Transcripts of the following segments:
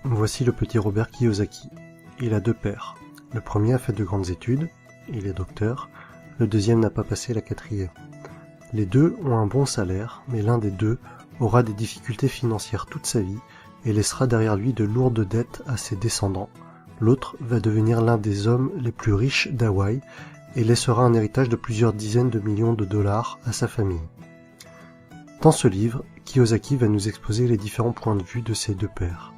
Voici le petit Robert Kiyosaki. Il a 2 pères. Le premier a fait de grandes études, il est docteur, le deuxième n'a pas passé la 4e. Les deux ont un bon salaire, mais l'un des deux aura des difficultés financières toute sa vie et laissera derrière lui de lourdes dettes à ses descendants. L'autre va devenir l'un des hommes les plus riches d'Hawaï et laissera un héritage de plusieurs dizaines de millions de dollars à sa famille. Dans ce livre, Kiyosaki va nous exposer les différents points de vue de ses 2 pères.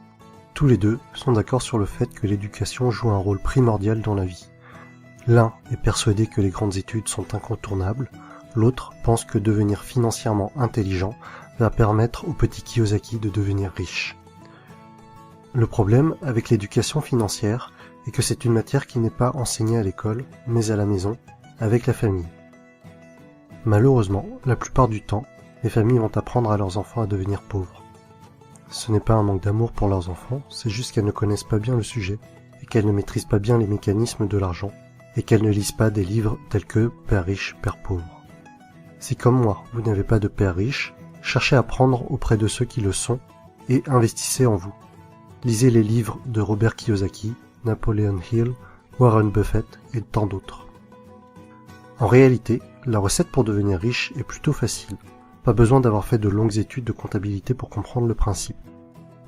Tous les deux sont d'accord sur le fait que l'éducation joue un rôle primordial dans la vie. L'un est persuadé que les grandes études sont incontournables, l'autre pense que devenir financièrement intelligent va permettre au petit Kiyosaki de devenir riche. Le problème avec l'éducation financière est que c'est une matière qui n'est pas enseignée à l'école, mais à la maison, avec la famille. Malheureusement, la plupart du temps, les familles vont apprendre à leurs enfants à devenir pauvres. Ce n'est pas un manque d'amour pour leurs enfants, c'est juste qu'elles ne connaissent pas bien le sujet, et qu'elles ne maîtrisent pas bien les mécanismes de l'argent, et qu'elles ne lisent pas des livres tels que « Père riche, Père pauvre ». Si comme moi, vous n'avez pas de père riche, cherchez à apprendre auprès de ceux qui le sont, et investissez en vous. Lisez les livres de Robert Kiyosaki, Napoleon Hill, Warren Buffett et tant d'autres. En réalité, la recette pour devenir riche est plutôt facile. Pas besoin d'avoir fait de longues études de comptabilité pour comprendre le principe.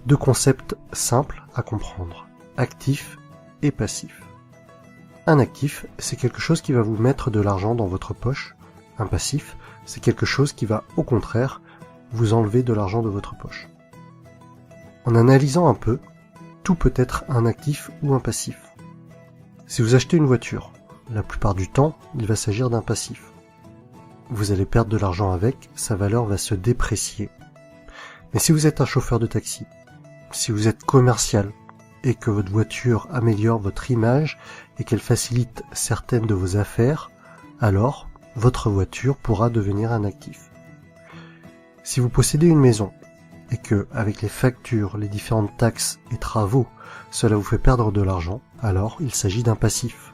2 concepts simples à comprendre, actif et passif. Un actif, c'est quelque chose qui va vous mettre de l'argent dans votre poche. Un passif, c'est quelque chose qui va, au contraire, vous enlever de l'argent de votre poche. En analysant un peu, tout peut être un actif ou un passif. Si vous achetez une voiture, la plupart du temps, il va s'agir d'un passif. Vous allez perdre de l'argent avec, sa valeur va se déprécier. Mais si vous êtes un chauffeur de taxi, si vous êtes commercial, et que votre voiture améliore votre image et qu'elle facilite certaines de vos affaires, alors votre voiture pourra devenir un actif. Si vous possédez une maison, et que, avec les factures, les différentes taxes et travaux, cela vous fait perdre de l'argent, alors il s'agit d'un passif.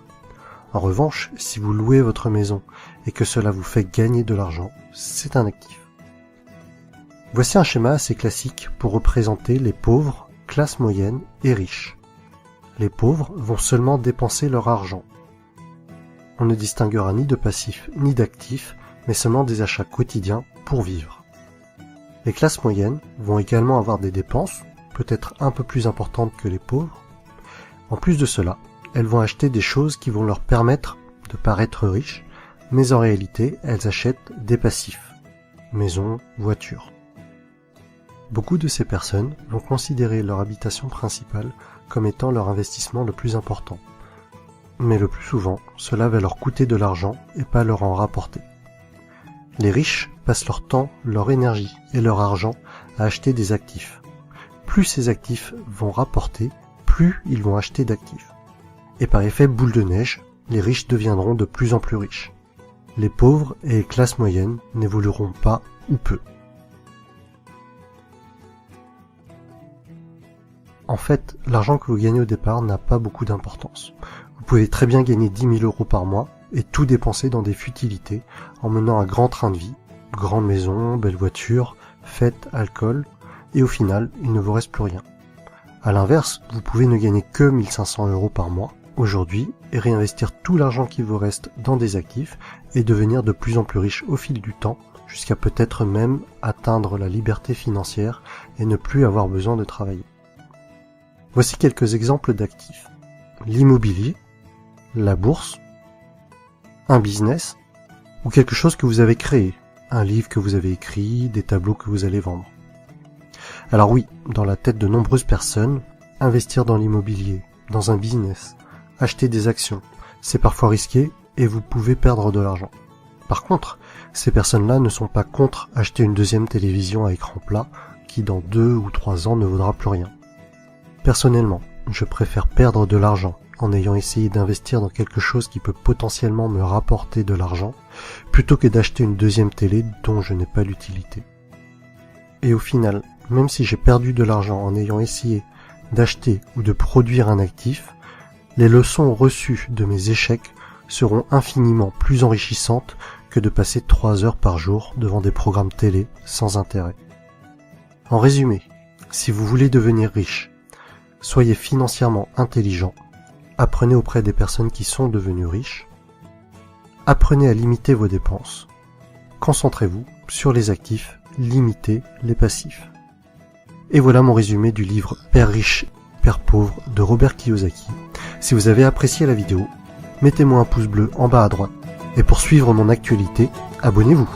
En revanche, si vous louez votre maison et que cela vous fait gagner de l'argent, c'est un actif. Voici un schéma assez classique pour représenter les pauvres, classe moyenne et riches. Les pauvres vont seulement dépenser leur argent. On ne distinguera ni de passif ni d'actif, mais seulement des achats quotidiens pour vivre. Les classes moyennes vont également avoir des dépenses, peut-être un peu plus importantes que les pauvres. En plus de cela, elles vont acheter des choses qui vont leur permettre de paraître riches, mais en réalité, elles achètent des passifs, maison, voiture. Beaucoup de ces personnes vont considérer leur habitation principale comme étant leur investissement le plus important. Mais le plus souvent, cela va leur coûter de l'argent et pas leur en rapporter. Les riches passent leur temps, leur énergie et leur argent à acheter des actifs. Plus ces actifs vont rapporter, plus ils vont acheter d'actifs. Et par effet boule de neige, les riches deviendront de plus en plus riches. Les pauvres et les classes moyennes n'évolueront pas ou peu. En fait, l'argent que vous gagnez au départ n'a pas beaucoup d'importance. Vous pouvez très bien gagner 10 000 € par mois et tout dépenser dans des futilités en menant un grand train de vie, grande maison, belle voiture, fêtes, alcool, et au final, il ne vous reste plus rien. À l'inverse, vous pouvez ne gagner que 1 500 € par mois aujourd'hui et réinvestir tout l'argent qui vous reste dans des actifs et devenir de plus en plus riche au fil du temps, jusqu'à peut-être même atteindre la liberté financière et ne plus avoir besoin de travailler. Voici quelques exemples d'actifs. L'immobilier, la bourse, un business ou quelque chose que vous avez créé, un livre que vous avez écrit, des tableaux que vous allez vendre. Alors oui, dans la tête de nombreuses personnes, investir dans l'immobilier, dans un business, acheter des actions, c'est parfois risqué et vous pouvez perdre de l'argent. Par contre, ces personnes-là ne sont pas contre acheter une deuxième télévision à écran plat qui dans 2 ou 3 ans ne vaudra plus rien. Personnellement, je préfère perdre de l'argent en ayant essayé d'investir dans quelque chose qui peut potentiellement me rapporter de l'argent, plutôt que d'acheter une deuxième télé dont je n'ai pas l'utilité. Et au final, même si j'ai perdu de l'argent en ayant essayé d'acheter ou de produire un actif, les leçons reçues de mes échecs seront infiniment plus enrichissantes que de passer 3 heures par jour devant des programmes télé sans intérêt. En résumé, si vous voulez devenir riche, soyez financièrement intelligent, apprenez auprès des personnes qui sont devenues riches, apprenez à limiter vos dépenses, concentrez-vous sur les actifs, limitez les passifs. Et voilà mon résumé du livre Père riche, Père pauvre de Robert Kiyosaki. Si vous avez apprécié la vidéo, mettez-moi un pouce bleu en bas à droite. Et pour suivre mon actualité, abonnez-vous.